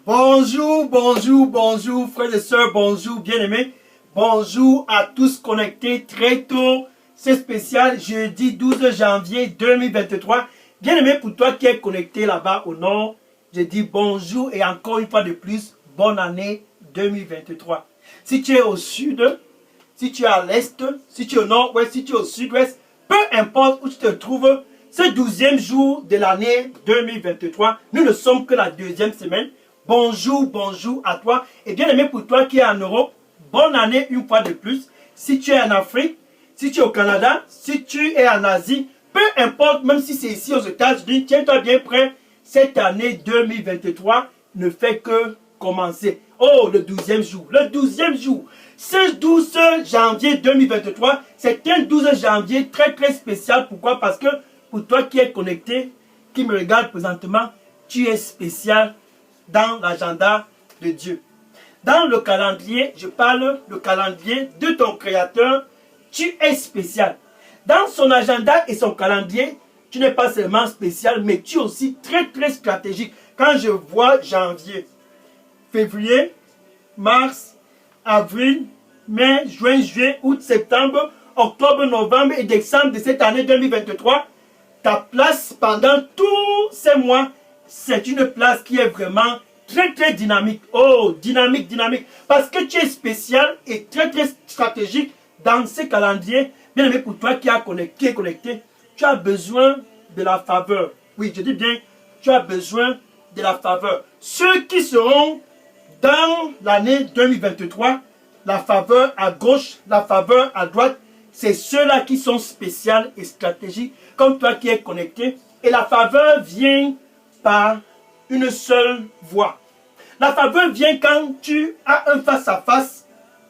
Bonjour, bonjour, bonjour, frères et sœurs, bonjour, bien-aimés. Bonjour à tous connectés très tôt. C'est spécial, jeudi 12 janvier 2023. Bien-aimé, pour toi qui es connecté là-bas au nord, je dis bonjour et encore une fois de plus, bonne année 2023. Si tu es au sud, si tu es à l'est, si tu es au nord-ouest, si tu es au sud-ouest, peu importe où tu te trouves, ce 12e jour de l'année 2023, nous ne sommes que la deuxième semaine. Bonjour, bonjour à toi. Et bien aimé pour toi qui es en Europe, bonne année une fois de plus. Si tu es en Afrique, si tu es au Canada, si tu es en Asie, peu importe, même si c'est ici aux États-Unis, tiens-toi bien prêt. Cette année 2023 ne fait que commencer. Oh, le 12e jour. Le 12e jour. Ce 12 janvier 2023, c'est un 12 janvier très très spécial. Pourquoi? Parce que pour toi qui es connecté, qui me regarde présentement, tu es spécial dans l'agenda de Dieu. Dans le calendrier, je parle le calendrier de ton Créateur, tu es spécial. Dans son agenda et son calendrier, tu n'es pas seulement spécial, mais tu es aussi très très stratégique. Quand je vois janvier, février, mars, avril, mai, juin, juillet, août, septembre, octobre, novembre et décembre de cette année 2023, ta place pendant tous ces mois, c'est une place qui est vraiment très très dynamique. Oh, dynamique, dynamique. Parce que tu es spécial et très très stratégique dans ces calendriers. Bien aimé, pour toi qui est connecté, tu as besoin de la faveur. Oui, je dis bien, tu as besoin de la faveur. Ceux qui seront dans l'année 2023, la faveur à gauche, la faveur à droite, c'est ceux-là qui sont spéciaux et stratégiques, comme toi qui es connecté. Et la faveur vient par une seule voie. La faveur vient quand tu as un face-à-face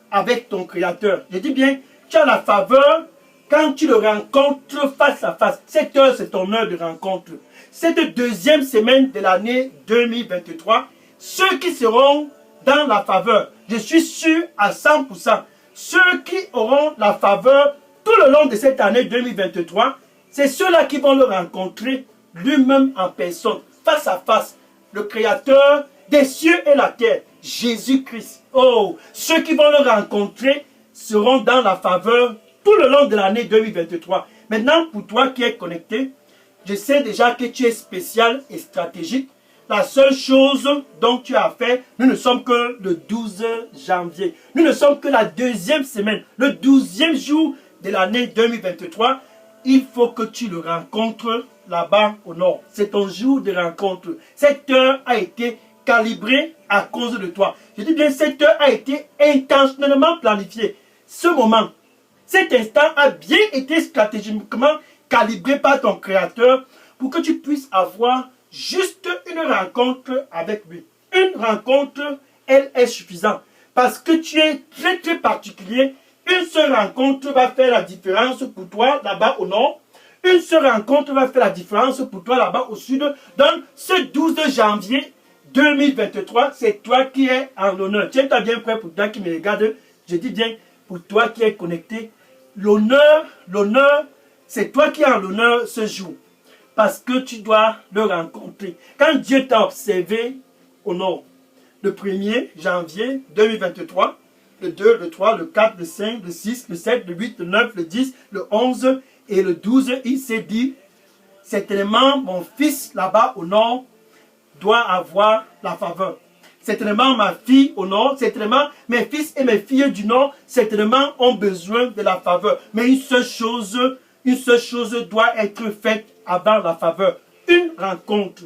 avec ton Créateur. Je dis bien, tu as la faveur quand tu le rencontres face à face. Cette heure, c'est ton heure de rencontre. Cette deuxième semaine de l'année 2023, ceux qui seront dans la faveur, je suis sûr à 100%, ceux qui auront la faveur tout le long de cette année 2023, c'est ceux-là qui vont le rencontrer lui-même en personne, face à face, le Créateur des cieux et la terre, Jésus-Christ. Oh, ceux qui vont le rencontrer seront dans la faveur tout le long de l'année 2023. Maintenant, pour toi qui es connecté, je sais déjà que tu es spécial et stratégique. La seule chose dont tu as fait, nous ne sommes que le 12 janvier. Nous ne sommes que la deuxième semaine, le 12e jour de l'année 2023. Il faut que tu le rencontres là-bas au nord. C'est ton jour de rencontre. Cette heure a été calibrée à cause de toi. Je dis bien, cette heure a été intentionnellement planifiée. Ce moment, cet instant a bien été stratégiquement calibré par ton Créateur pour que tu puisses avoir juste une rencontre avec lui. Une rencontre, elle est suffisante. Parce que tu es très très particulier. Une seule rencontre va faire la différence pour toi là-bas au nord. Une seule rencontre va faire la différence pour toi là-bas au sud. Donc, ce 12 janvier 2023, c'est toi qui es en l'honneur. Tiens-toi bien prêt pour toi qui me regarde. Je dis bien, pour toi qui es connecté. L'honneur, c'est toi qui es en l'honneur ce jour. Parce que tu dois le rencontrer. Quand Dieu t'a observé au nord, le 1er janvier 2023, le 2, le 3, le 4, le 5, le 6, le 7, le 8, le 9, le 10, le 11 et le 12, il s'est dit, certainement mon fils là-bas au nord doit avoir la faveur. Certainement ma fille au nord, certainement mes fils et mes filles du nord, certainement ont besoin de la faveur. Mais une seule chose doit être faite avant la faveur. Une rencontre.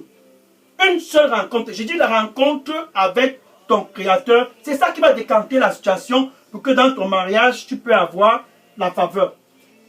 Une seule rencontre. J'ai dit la rencontre avec ton Créateur. C'est ça qui va décanter la situation pour que dans ton mariage, tu peux avoir la faveur.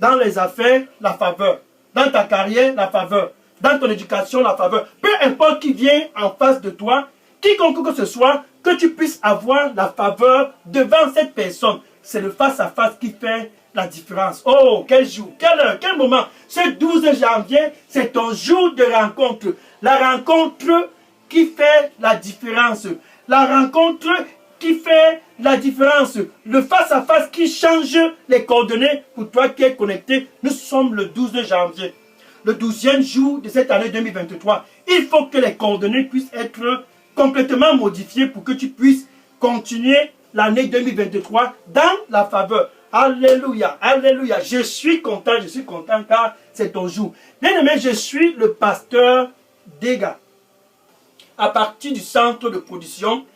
Dans les affaires, la faveur. Dans ta carrière, la faveur. Dans ton éducation, la faveur. Peu importe qui vient en face de toi, quiconque que ce soit, que tu puisses avoir la faveur devant cette personne. C'est le face-à-face qui fait la différence. Oh, quel jour, quelle heure, quel moment. Ce 12 janvier, c'est ton jour de rencontre. La rencontre qui fait la différence. La rencontre qui fait la différence. Le face-à-face qui change les coordonnées pour toi qui es connecté. Nous sommes le 12 janvier. Le 12e jour de cette année 2023. Il faut que les coordonnées puissent être complètement modifié pour que tu puisses continuer l'année 2023 dans la faveur. Alléluia, alléluia. Je suis content car c'est ton jour. Bien aimé, je suis le pasteur Dega. À partir du centre de production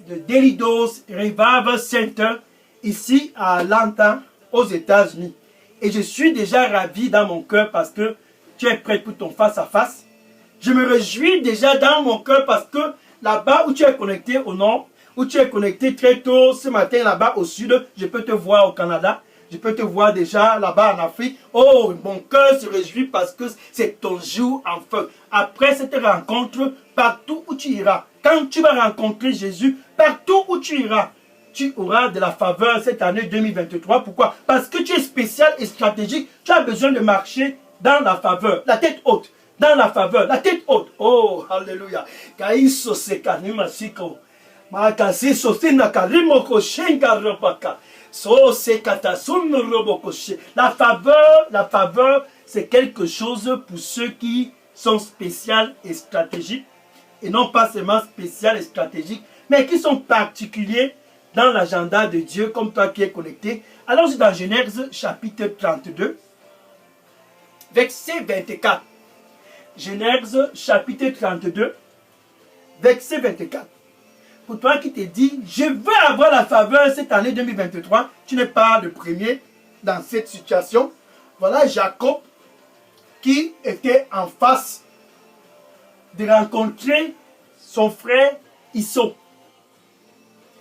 de Delidos Revival Center, ici à Atlanta, aux États-Unis. Et je suis déjà ravi dans mon cœur parce que tu es prêt pour ton face-à-face. Je me réjouis déjà dans mon cœur parce que là-bas où tu es connecté au nord, où tu es connecté très tôt ce matin là-bas au sud, je peux te voir au Canada, je peux te voir déjà là-bas en Afrique. Oh, mon cœur se réjouit parce que c'est ton jour enfin. Après cette rencontre, partout où tu iras, quand tu vas rencontrer Jésus, partout où tu iras, tu auras de la faveur cette année 2023. Pourquoi? Parce que tu es spécial et stratégique. Tu as besoin de marcher dans la faveur, la tête haute. Dans la faveur, la tête haute. Oh, alléluia. La faveur, c'est quelque chose pour ceux qui sont spéciaux et stratégiques. Et non pas seulement spécial et stratégique, mais qui sont particuliers dans l'agenda de Dieu, comme toi qui es connecté. Allons-y dans Genèse chapitre 32, verset 24. Genèse chapitre 32, verset 24. Pour toi qui te dis, je veux avoir la faveur cette année 2023, tu n'es pas le premier dans cette situation. Voilà Jacob qui était en face de rencontrer son frère Issou.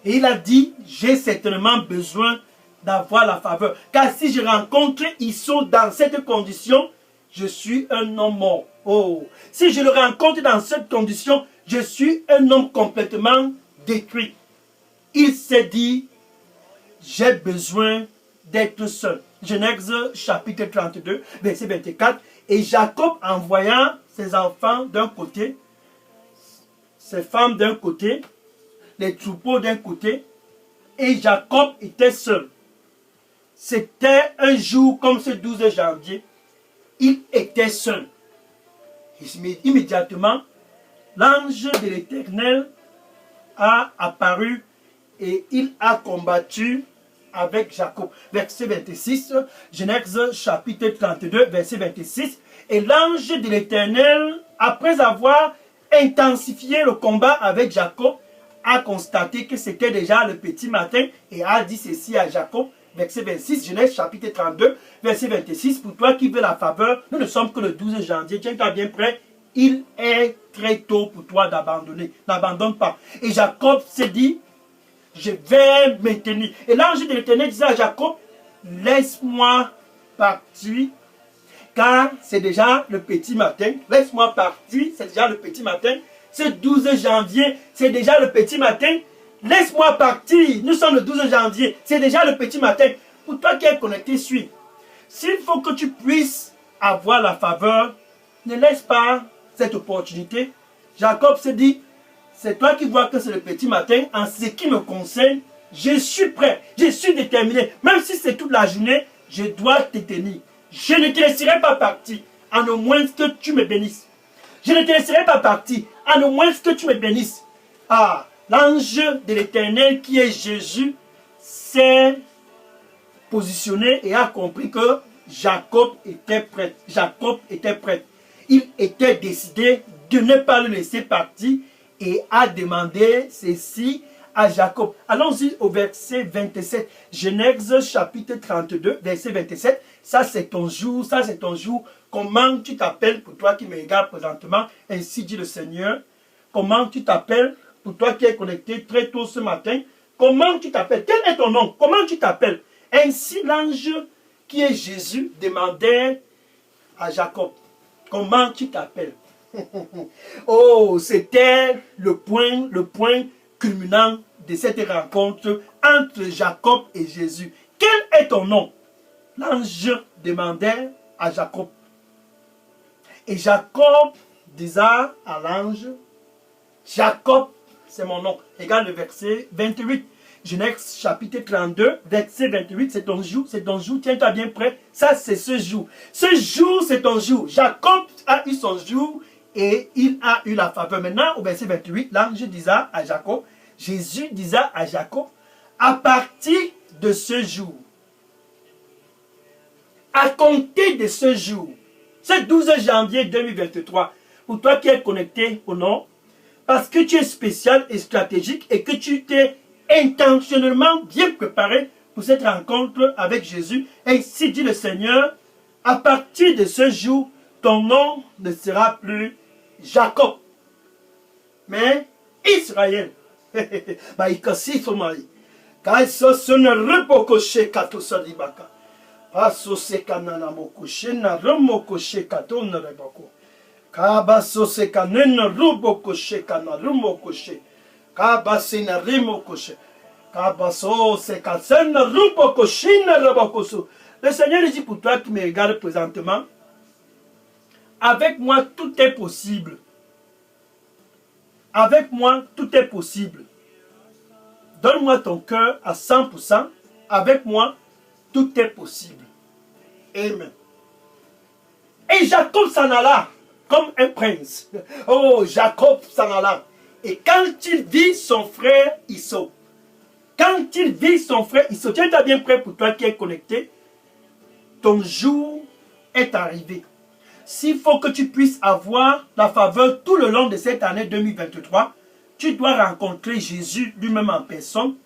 Et il a dit, j'ai certainement besoin d'avoir la faveur. Car si je rencontre Issou dans cette condition, je suis un homme mort. Oh, si je le rencontre dans cette condition, je suis un homme complètement détruit. Il s'est dit, j'ai besoin d'être seul. Genèse chapitre 32, verset 24. Et Jacob, en voyant ses enfants d'un côté, ses femmes d'un côté, les troupeaux d'un côté, et Jacob était seul. C'était un jour comme ce 12 janvier. Il était seul. Immédiatement, l'ange de l'Éternel a apparu et il a combattu avec Jacob. Verset 26, Genèse chapitre 32, verset 26. Et l'ange de l'Éternel, après avoir intensifié le combat avec Jacob, a constaté que c'était déjà le petit matin et a dit ceci à Jacob. Verset 26, Genèse chapitre 32, verset 26. Pour toi qui veux la faveur, nous ne sommes que le 12 janvier. Tiens-toi bien prêt. Il est très tôt pour toi d'abandonner. N'abandonne pas. Et Jacob s'est dit, je vais me tenir. Et l'ange de l'Éternel disait à Jacob, laisse-moi partir, car c'est déjà le petit matin. Laisse-moi partir, c'est déjà le petit matin. Ce 12 janvier, c'est déjà le petit matin. Laisse-moi partir. Nous sommes le 12 janvier. C'est déjà le petit matin. Pour toi qui es connecté, suis. S'il faut que tu puisses avoir la faveur, ne laisse pas cette opportunité. Jacob se dit, c'est toi qui vois que c'est le petit matin. En ce qui me concerne, je suis prêt. Je suis déterminé. Même si c'est toute la journée, je dois te tenir. Je ne te laisserai pas partir, à au moins que tu me bénisses. Je ne te laisserai pas partir, à au moins que tu me bénisses. Ah, l'ange de l'Éternel qui est Jésus s'est positionné et a compris que Jacob était prêt. Jacob était prêt. Il était décidé de ne pas le laisser partir et a demandé ceci à Jacob. Allons-y au verset 27. Genèse chapitre 32, verset 27. Ça c'est ton jour, ça c'est ton jour. Comment tu t'appelles pour toi qui me regardes présentement? Ainsi dit le Seigneur. Comment tu t'appelles pour toi qui es connecté très tôt ce matin? Comment tu t'appelles? Quel est ton nom? Comment tu t'appelles? Ainsi l'ange qui est Jésus demandait à Jacob. Comment tu t'appelles? Oh, c'était le point culminant de cette rencontre entre Jacob et Jésus. Quel est ton nom? L'ange demandait à Jacob. Et Jacob disait à l'ange, Jacob, c'est mon nom. Regarde le verset 28. Genèse chapitre 32, verset 28, c'est ton jour, tiens-toi bien prêt. Ça, c'est ce jour. Ce jour, c'est ton jour. Jacob a eu son jour et il a eu la faveur. Maintenant, au verset 28, l'ange disait à Jacob, Jésus disait à Jacob, à partir de ce jour, à compter de ce jour, ce 12 janvier 2023, pour toi qui es connecté au nom, parce que tu es spécial et stratégique et que tu t'es intentionnellement bien préparé pour cette rencontre avec Jésus. Ainsi dit le Seigneur, à partir de ce jour, ton nom ne sera plus Jacob, mais Israël. Bah, il casse son mari. Quand il se ne repocoche kato sadibaka. Paso se kanana mokoche na remokoche kato ne reboko. Kabaso se kanena rubokoche kana rumokoche. Kabase na remokoche. Kabaso se kasena rubokoche na rebokoso. Le Seigneur dit pour toi qui me regarde présentement, avec moi tout est possible. Avec moi tout est possible. Donne-moi ton cœur à 100%. Avec moi tout est possible. Amen. Et Jacob s'en alla comme un prince. Oh, Jacob s'en alla. Et quand il vit son frère Issou, tu es bien prêt pour toi qui es connecté, ton jour est arrivé. S'il faut que tu puisses avoir la faveur tout le long de cette année 2023, tu dois rencontrer Jésus lui-même en personne.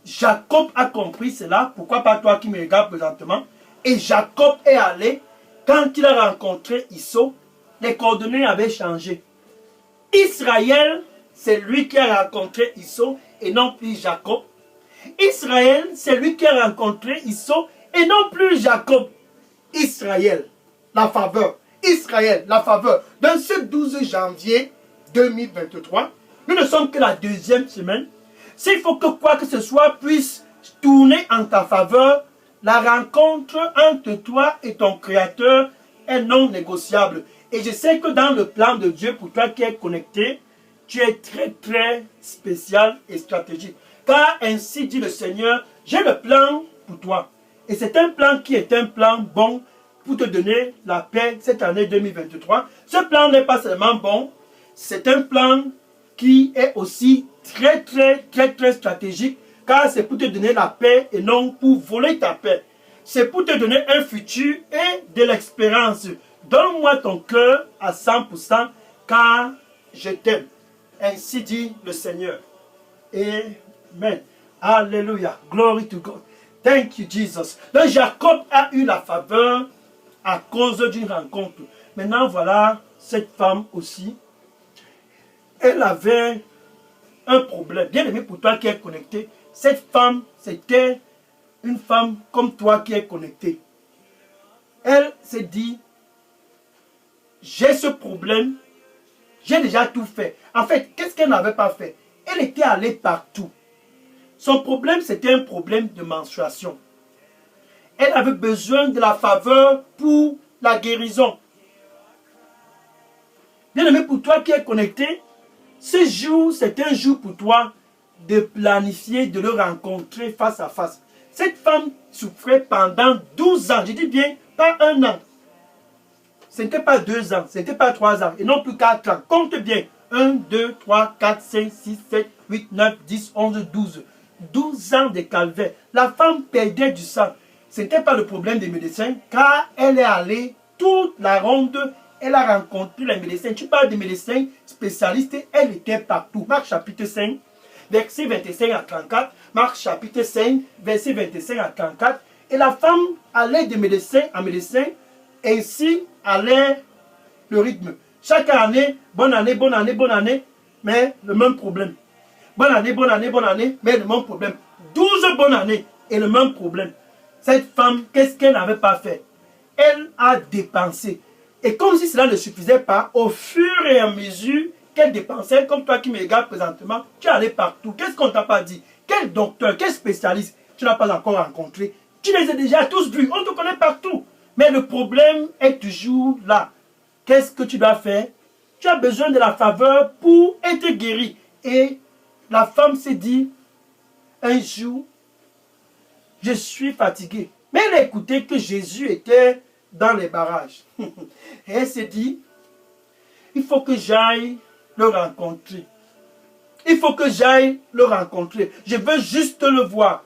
Jacob a compris cela. Pourquoi pas toi qui me regardes présentement? Et Jacob est allé. Quand il a rencontré Issou, les coordonnées avaient changé. Israël, c'est lui qui a rencontré Issou et non plus Jacob. Israël, c'est lui qui a rencontré Issou et non plus Jacob. Israël, la faveur. Israël, la faveur. Dans ce 12 janvier 2023, nous ne sommes que la deuxième semaine. S'il faut que quoi que ce soit puisse tourner en ta faveur, la rencontre entre toi et ton Créateur est non négociable. Et je sais que dans le plan de Dieu, pour toi qui es connecté, tu es très très spécial et stratégique. Car ainsi dit le Seigneur, j'ai le plan pour toi. Et c'est un plan qui est un plan bon pour te donner la paix cette année 2023. Ce plan n'est pas seulement bon, c'est un plan qui est aussi très stratégique, car c'est pour te donner la paix et non pour voler ta paix. C'est pour te donner un futur et de l'expérience. Donne-moi ton cœur à 100%, car je t'aime. Ainsi dit le Seigneur. Amen. Alléluia. Glory to God. Thank you, Jesus. Donc Jacob a eu la faveur à cause d'une rencontre. Maintenant, voilà cette femme aussi. Elle avait un problème. Bien aimé pour toi qui es connecté, cette femme, c'était une femme comme toi qui est connectée. Elle s'est dit, j'ai ce problème, j'ai déjà tout fait. En fait, qu'est-ce qu'elle n'avait pas fait? Elle était allée partout. Son problème, c'était un problème de menstruation. Elle avait besoin de la faveur pour la guérison. Bien aimé pour toi qui es connecté, ce jour, c'est un jour pour toi de planifier, de le rencontrer face à face. Cette femme souffrait pendant 12 ans. Je dis bien, pas un an. Ce n'était pas 2 ans, ce n'était pas 3 ans, et non plus 4 ans. Compte bien. 1, 2, 3, 4, 5, 6, 7, 8, 9, 10, 11, 12. 12 ans de calvaire. La femme perdait du sang. Ce n'était pas le problème des médecins, car elle est allée toute la ronde. Elle a rencontré les médecins. Tu parles des médecins spécialistes, elle était partout. Marc chapitre 5, verset 25 à 34. Marc chapitre 5, verset 25 à 34. Et la femme allait de médecin en médecin, ainsi allait le rythme. Chaque année, bonne année, bonne année, bonne année, mais le même problème. Bonne année, bonne année, bonne année, mais le même problème. 12 bonnes années et le même problème. Cette femme, qu'est-ce qu'elle n'avait pas fait? Elle a dépensé. Et comme si cela ne suffisait pas, au fur et à mesure qu'elle dépensait, comme toi qui me regardes présentement, tu es allé partout. Qu'est-ce qu'on t'a pas dit? Quel docteur, quel spécialiste tu n'as pas encore rencontré? Tu les as déjà tous vus, on te connaît partout. Mais le problème est toujours là. Qu'est-ce que tu dois faire? Tu as besoin de la faveur pour être guéri. Et la femme s'est dit, un jour, je suis fatiguée. Mais elle a écouté que Jésus était dans les barrages. Et elle s'est dit, il faut que j'aille le rencontrer. Il faut que j'aille le rencontrer. Je veux juste le voir.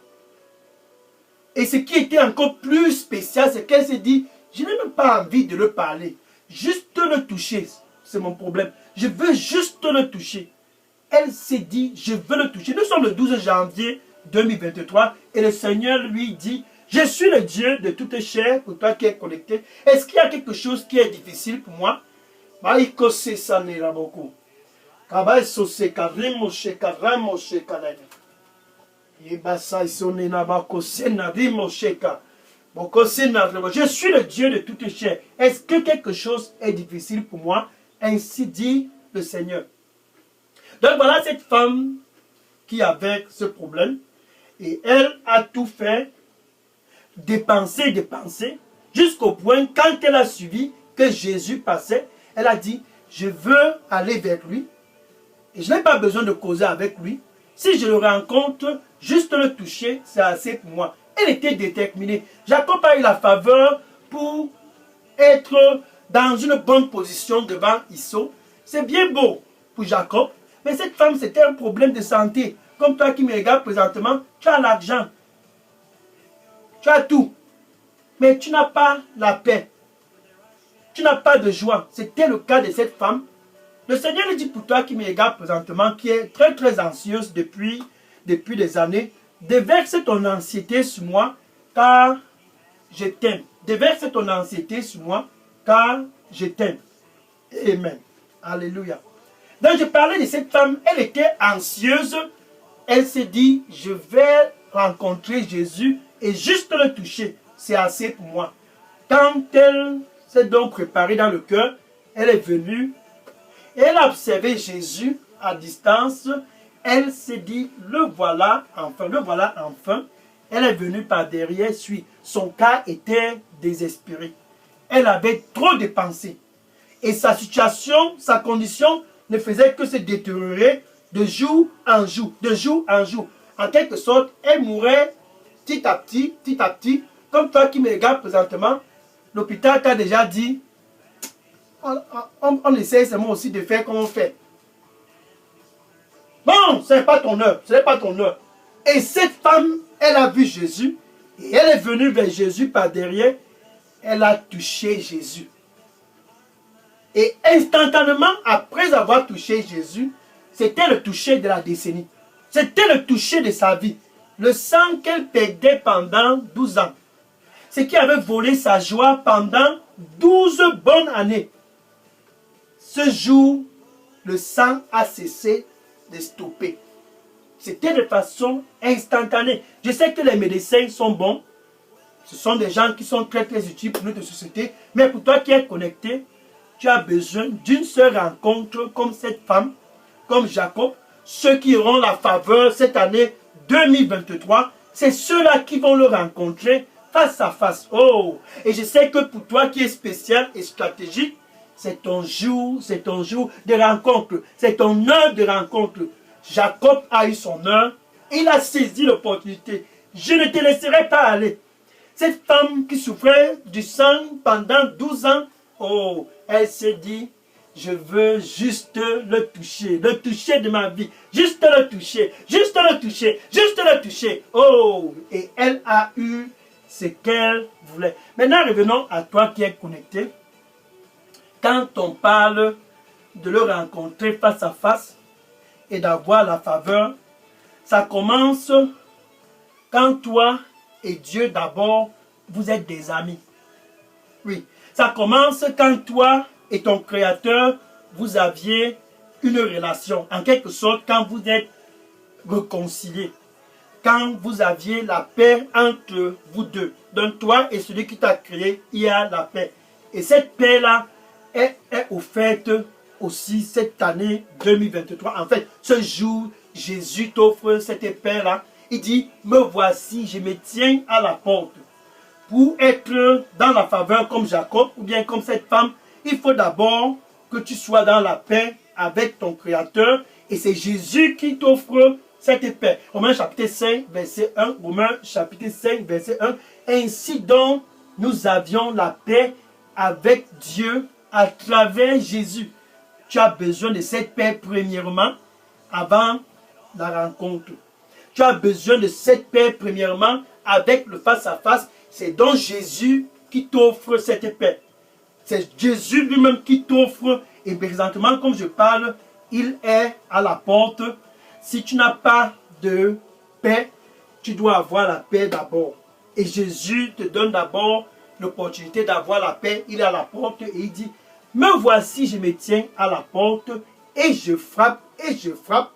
Et ce qui était encore plus spécial, c'est qu'elle s'est dit, je n'ai même pas envie de le parler. Juste le toucher, c'est mon problème. Je veux juste le toucher. Elle s'est dit, je veux le toucher. Nous sommes le 12 janvier 2023 et le Seigneur lui dit, je suis le Dieu de toute chair pour toi qui es connecté. Est-ce qu'il y a quelque chose qui est difficile pour moi? Je suis le Dieu de toute chair. Est-ce que quelque chose est difficile pour moi? Ainsi dit le Seigneur. Donc voilà cette femme qui avait ce problème. Et elle a tout fait, dépenser, jusqu'au point, quand elle a suivi que Jésus passait, elle a dit, je veux aller vers lui. Et je n'ai pas besoin de causer avec lui. Si je le rencontre, juste le toucher, c'est assez pour moi. Elle était déterminée. Jacob a eu la faveur pour être dans une bonne position devant Issou. C'est bien beau pour Jacob. Mais cette femme, c'était un problème de santé. Comme toi qui me regardes présentement, tu as l'argent. Tu as tout. Mais tu n'as pas la paix. Tu n'as pas de joie. C'était le cas de cette femme. Le Seigneur lui dit pour toi qui me regarde présentement, qui est très très anxieuse depuis des années, déverse ton anxiété sur moi, car je t'aime. Déverse ton anxiété sur moi, car je t'aime. Amen. Alléluia. Donc je parlais de cette femme, elle était anxieuse. Elle s'est dit, je vais rencontrer Jésus et juste le toucher. C'est assez pour moi. Quand elle s'est donc préparée dans le cœur, elle est venue. Et elle a observé Jésus à distance. Elle s'est dit, le voilà enfin. Elle est venue par derrière, suit. Son cas était désespéré. Elle avait trop dépensé. Et sa situation, sa condition ne faisait que se détériorer de jour en jour, de jour en jour. En quelque sorte, elle mourait petit à petit. Comme toi qui me regardes présentement, l'hôpital t'a déjà dit, on essaie seulement aussi de faire comme on fait. Bon, ce n'est pas ton heure, ce n'est pas ton heure. Et cette femme, elle a vu Jésus, et elle est venue vers Jésus par derrière, elle a touché Jésus. Et instantanément, après avoir touché Jésus, c'était le toucher de la décennie. C'était le toucher de sa vie. Le sang qu'elle perdait pendant 12 ans. Ce qui avait volé sa joie pendant 12 bonnes années. Ce jour, le sang a cessé de stopper. C'était de façon instantanée. Je sais que les médecins sont bons. Ce sont des gens qui sont très très utiles pour notre société. Mais pour toi qui es connecté, tu as besoin d'une seule rencontre comme cette femme, comme Jacob. Ceux qui auront la faveur cette année 2023, c'est ceux-là qui vont le rencontrer face à face. Oh! Et je sais que pour toi qui es spécial et stratégique, c'est ton jour de rencontre. C'est ton heure de rencontre. Jacob a eu son heure. Il a saisi l'opportunité. Je ne te laisserai pas aller. Cette femme qui souffrait du sang pendant 12 ans, oh, elle s'est dit, je veux juste le toucher de ma vie. Juste le toucher. Oh, et elle a eu ce qu'elle voulait. Maintenant, revenons à toi qui es connecté. Quand on parle de le rencontrer face à face et d'avoir la faveur, ça commence quand toi et Dieu d'abord, vous êtes des amis. Oui, ça commence quand toi et ton Créateur, vous aviez une relation. En quelque sorte, quand vous êtes réconciliés. Quand vous aviez la paix entre vous deux. Donc toi et celui qui t'a créé, il y a la paix. Et cette paix-là est offerte aussi cette année 2023. En fait, ce jour, Jésus t'offre cette paix-là. Il dit, me voici, je me tiens à la porte. Pour être dans la faveur comme Jacob ou bien comme cette femme, il faut d'abord que tu sois dans la paix avec ton Créateur. Et c'est Jésus qui t'offre cette paix. Romains chapitre 5, verset 1. Romains chapitre 5, verset 1. Ainsi donc, nous avions la paix avec Dieu à travers Jésus. tu as besoin de cette paix premièrement avant la rencontre. Tu as besoin de cette paix premièrement avec le face-à-face. C'est donc Jésus qui t'offre cette paix. C'est Jésus lui-même qui t'offre. Et présentement, comme je parle, il est à la porte. Si tu n'as pas de paix, tu dois avoir la paix d'abord. Et Jésus te donne d'abord l'opportunité d'avoir la paix. Il est à la porte et il dit, me voici, je me tiens à la porte et je frappe et je frappe.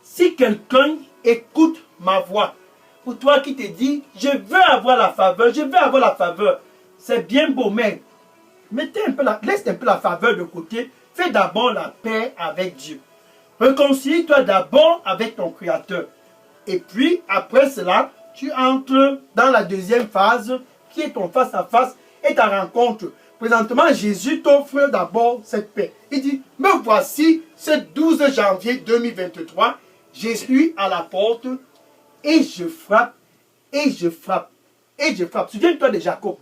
Si quelqu'un écoute ma voix, pour toi qui te dis, je veux avoir la faveur, je veux avoir la faveur, c'est bien beau, mais laisse un peu la faveur de côté. Fais d'abord la paix avec Dieu. Réconcilie-toi d'abord avec ton Créateur. Et puis, après cela, tu entres dans la deuxième phase, qui est ton face-à-face et ta rencontre. Présentement, Jésus t'offre d'abord cette paix. Il dit, me voici, ce 12 janvier 2023, je suis à la porte et je frappe, et je frappe, et je frappe. Souviens-toi de Jacob.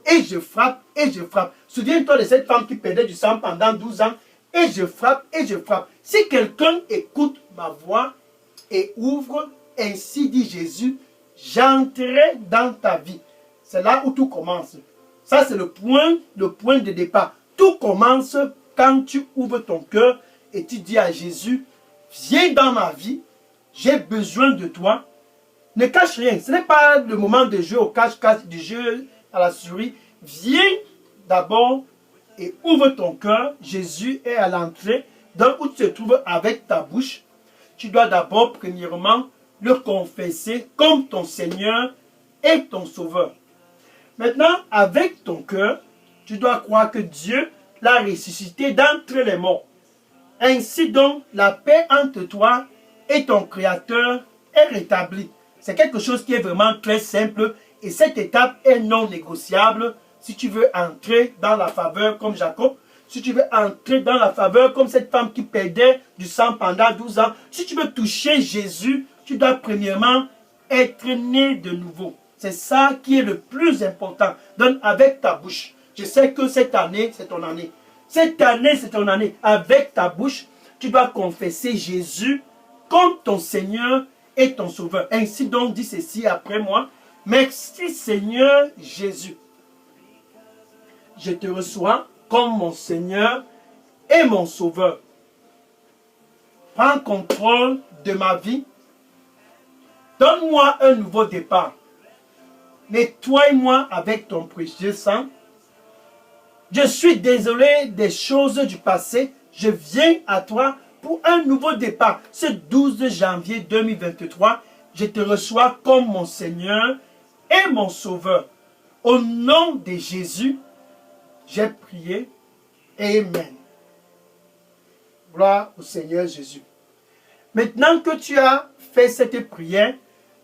Et je frappe, et je frappe. Souviens-toi de cette femme qui perdait du sang pendant 12 ans. Et je frappe, et je frappe. Si quelqu'un écoute ma voix et ouvre, ainsi dit Jésus, j'entrerai dans ta vie. C'est là où tout commence. Ça, c'est le point de départ. Tout commence quand tu ouvres ton cœur et tu dis à Jésus, viens dans ma vie, j'ai besoin de toi. Ne cache rien. Ce n'est pas le moment de jouer au cache-cache, du jeu à la souris. Viens d'abord et ouvre ton cœur. Jésus est à l'entrée, donc où tu te trouves avec ta bouche. Tu dois d'abord, premièrement, le confesser comme ton Seigneur et ton Sauveur. Maintenant, avec ton cœur, tu dois croire que Dieu l'a ressuscité d'entre les morts. Ainsi donc, la paix entre toi et ton Créateur est rétablie. C'est quelque chose qui est vraiment très simple et cette étape est non négociable si tu veux entrer dans la faveur comme Jacob, si tu veux entrer dans la faveur comme cette femme qui perdait du sang pendant 12 ans, si tu veux toucher Jésus, tu dois premièrement être né de nouveau. C'est ça qui est le plus important. Donc avec ta bouche, je sais que cette année, c'est ton année. Cette année, c'est ton année. Avec ta bouche, tu dois confesser Jésus comme ton Seigneur et ton Sauveur. Ainsi donc, dis ceci après moi. Merci Seigneur Jésus. Je te reçois comme mon Seigneur et mon Sauveur. Prends contrôle de ma vie. Donne-moi un nouveau départ. Nettoie-moi avec ton précieux sang. Je suis désolé des choses du passé. Je viens à toi pour un nouveau départ. Ce 12 janvier 2023, je te reçois comme mon Seigneur et mon Sauveur. Au nom de Jésus, j'ai prié. Amen. Gloire au Seigneur Jésus. Maintenant que tu as fait cette prière,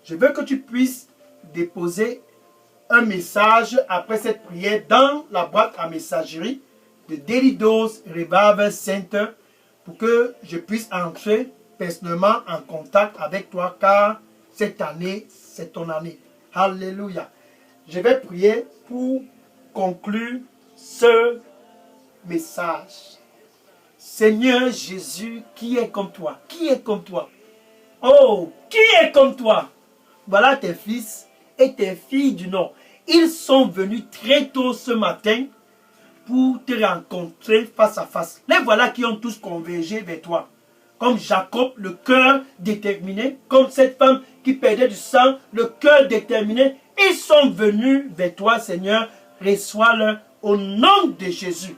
je veux que tu puisses déposer un message après cette prière dans la boîte à messagerie de Daily Dose Revival Center pour que je puisse entrer personnellement en contact avec toi car cette année, c'est ton année. Alléluia. Je vais prier pour conclure ce message. Seigneur Jésus, qui est comme toi? Qui est comme toi? Oh, qui est comme toi? Voilà tes fils et tes filles du Nord. Ils sont venus très tôt ce matin pour te rencontrer face à face. Les voilà qui ont tous convergé vers toi. Comme Jacob, le cœur déterminé. Comme cette femme qui perdait du sang, le cœur déterminé. Ils sont venus vers toi, Seigneur. Reçois-le au nom de Jésus.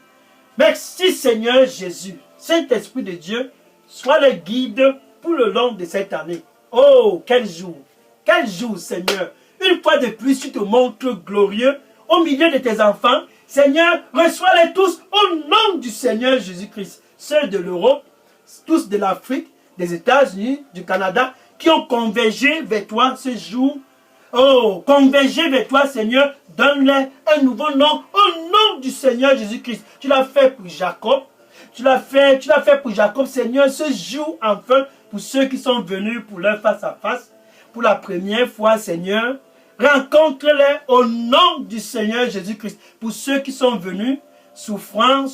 Merci, Seigneur Jésus. Saint-Esprit de Dieu, sois le guide pour le long de cette année. Oh, quel jour! Quel jour, Seigneur! Une fois de plus, tu te montres glorieux au milieu de tes enfants. Seigneur, reçois-les tous au nom du Seigneur Jésus-Christ. Ceux de l'Europe, tous de l'Afrique, des États-Unis, du Canada, qui ont convergé vers toi ce jour. Oh, convergé vers toi, Seigneur, donne-les un nouveau nom au nom du Seigneur Jésus-Christ. Tu l'as fait pour Jacob. Tu l'as fait pour Jacob, Seigneur, ce jour enfin, pour ceux qui sont venus pour leur face-à-face. Pour la première fois, Seigneur, rencontre-les au nom du Seigneur Jésus-Christ. Pour ceux qui sont venus, souffrant,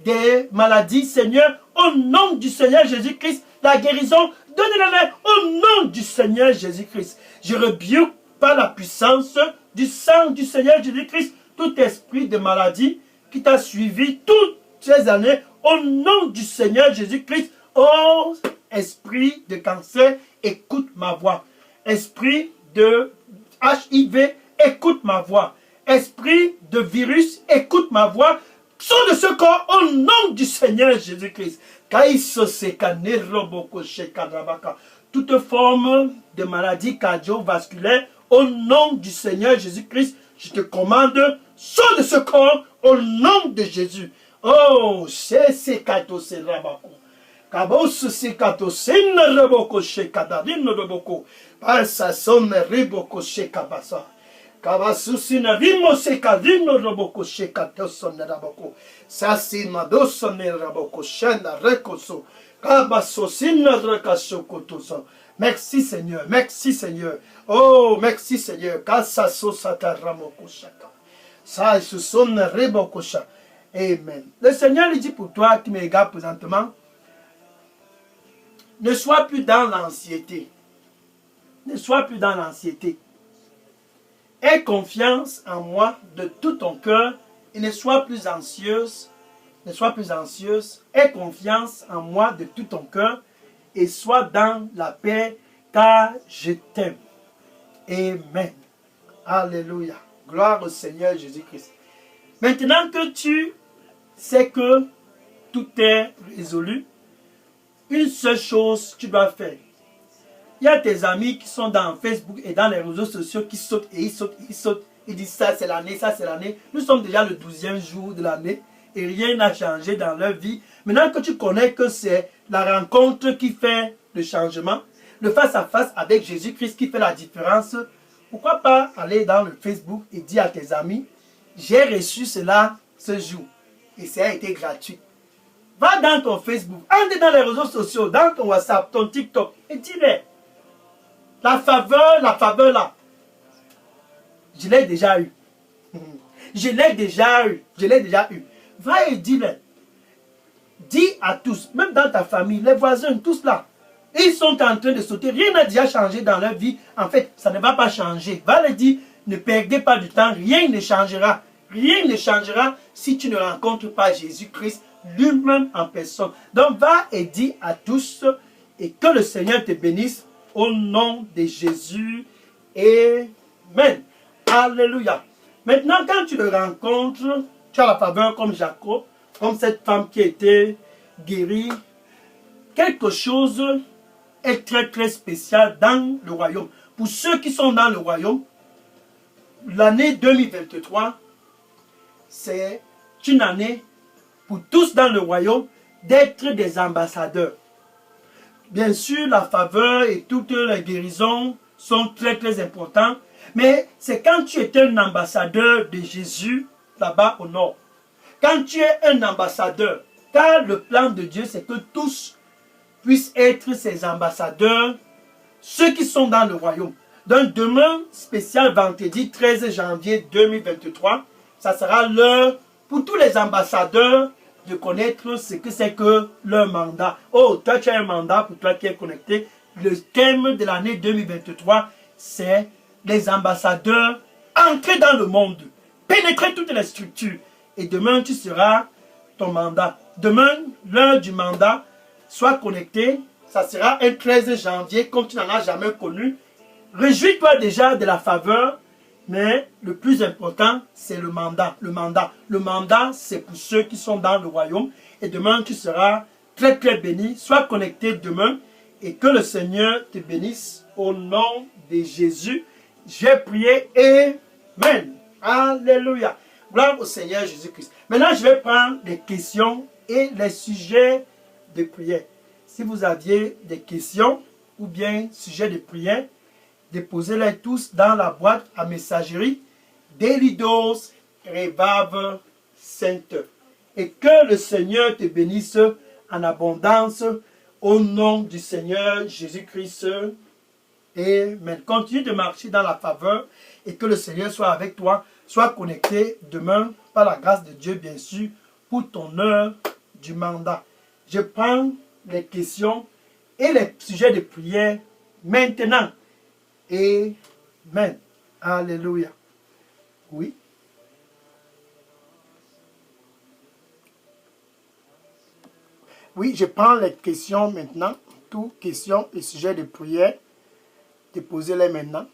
des maladies, Seigneur, au nom du Seigneur Jésus-Christ, la guérison, donnez-la au nom du Seigneur Jésus-Christ. Je rebuke par la puissance du sang du Seigneur Jésus-Christ tout esprit de maladie qui t'a suivi toutes ces années au nom du Seigneur Jésus-Christ. Oh, esprit de cancer, écoute ma voix. Esprit de HIV, écoute ma voix. Esprit de virus, écoute ma voix. Sors de ce corps au nom du Seigneur Jésus-Christ. Toute forme de maladie cardiovasculaire, au nom du Seigneur Jésus-Christ, je te commande, sors de ce corps au nom de Jésus. Oh, c'est kato c'est rabako. Kabos c'est kato c'est raboko chez kadarino raboko. Passa son riboko chez kabasa. Kabasusi rimo c'est kadino raboko chez kato son raboko. Sasi mado son raboko shenda rekoso. Kabasosina rakaso kotoso. Merci Seigneur, merci Seigneur. Oh, merci Seigneur. Kasaso sataramoko shaka. Ça se sonne reboko shaka. Amen. Le Seigneur lui dit pour toi qui me regarde présentement, ne sois plus dans l'anxiété. Ne sois plus dans l'anxiété. Aie confiance en moi de tout ton cœur et ne sois plus anxieuse. Ne sois plus anxieuse. Aie confiance en moi de tout ton cœur et sois dans la paix car je t'aime. Amen. Alléluia. Gloire au Seigneur Jésus-Christ. Maintenant que tu sais que tout est résolu, une seule chose tu dois faire. Il y a tes amis qui sont dans Facebook et dans les réseaux sociaux qui sautent et ils sautent, ils sautent. Ils disent ça c'est l'année, ça c'est l'année. Nous sommes déjà le 12e jour de l'année et rien n'a changé dans leur vie. Maintenant que tu connais que c'est la rencontre qui fait le changement, le face-à-face avec Jésus-Christ qui fait la différence, pourquoi pas aller dans le Facebook et dire à tes amis, j'ai reçu cela ce jour et ça a été gratuit. Va dans ton Facebook, entre dans les réseaux sociaux, dans ton WhatsApp, ton TikTok et dis-les. La faveur là, je l'ai déjà eu. Je l'ai déjà eu. Je l'ai déjà eu. Va et dis-les. Dis à tous, même dans ta famille, les voisins, tous là. Ils sont en train de sauter. Rien n'a déjà changé dans leur vie. En fait, ça ne va pas changer. Va leur dire, ne perdez pas du temps. Rien ne changera. Rien ne changera si tu ne rencontres pas Jésus-Christ lui-même en personne. Donc, va et dis à tous et que le Seigneur te bénisse au nom de Jésus. Amen. Alléluia. Maintenant, quand tu le rencontres, tu as la faveur comme Jacob, comme cette femme qui a été guérie. Quelque chose est très très spécial dans le royaume. Pour ceux qui sont dans le royaume, l'année 2023, c'est une année pour tous dans le royaume d'être des ambassadeurs. Bien sûr, la faveur et toutes les guérisons sont très très importantes, mais c'est quand tu es un ambassadeur de Jésus là-bas au nord. Quand tu es un ambassadeur, car le plan de Dieu c'est que tous puissent être ses ambassadeurs, ceux qui sont dans le royaume. Donc demain, spécial vendredi 13 janvier 2023, ça sera l'heure pour tous les ambassadeurs de connaître ce que c'est que leur mandat. Oh, toi tu as un mandat pour toi qui es connecté. Le thème de l'année 2023, c'est les ambassadeurs entrer dans le monde, pénétrer toutes les structures. Et demain, tu seras ton mandat. Demain, l'heure du mandat, sois connecté. Ça sera un 13 janvier, comme tu n'en as jamais connu. Réjouis-toi déjà de la faveur. Mais le plus important, c'est le mandat. Le mandat, c'est pour ceux qui sont dans le royaume. Et demain, tu seras très très béni. Sois connecté demain. Et que le Seigneur te bénisse au nom de Jésus. J'ai prié. Amen. Alléluia. Gloire au Seigneur Jésus-Christ. Maintenant, je vais prendre des questions et les sujets de prière. Si vous aviez des questions ou bien sujets de prière, déposez-les tous dans la boîte à messagerie Daily Dose Revival Center. Et que le Seigneur te bénisse en abondance au nom du Seigneur Jésus-Christ. Amen. Continue de marcher dans la faveur et que le Seigneur soit avec toi. Sois connecté demain par la grâce de Dieu, bien sûr, pour ton heure du mandat. Je prends les questions et les sujets de prière maintenant. Amen. Alléluia. Oui. Oui, je prends les questions maintenant. Toutes questions et sujets de prière. Déposez-les maintenant.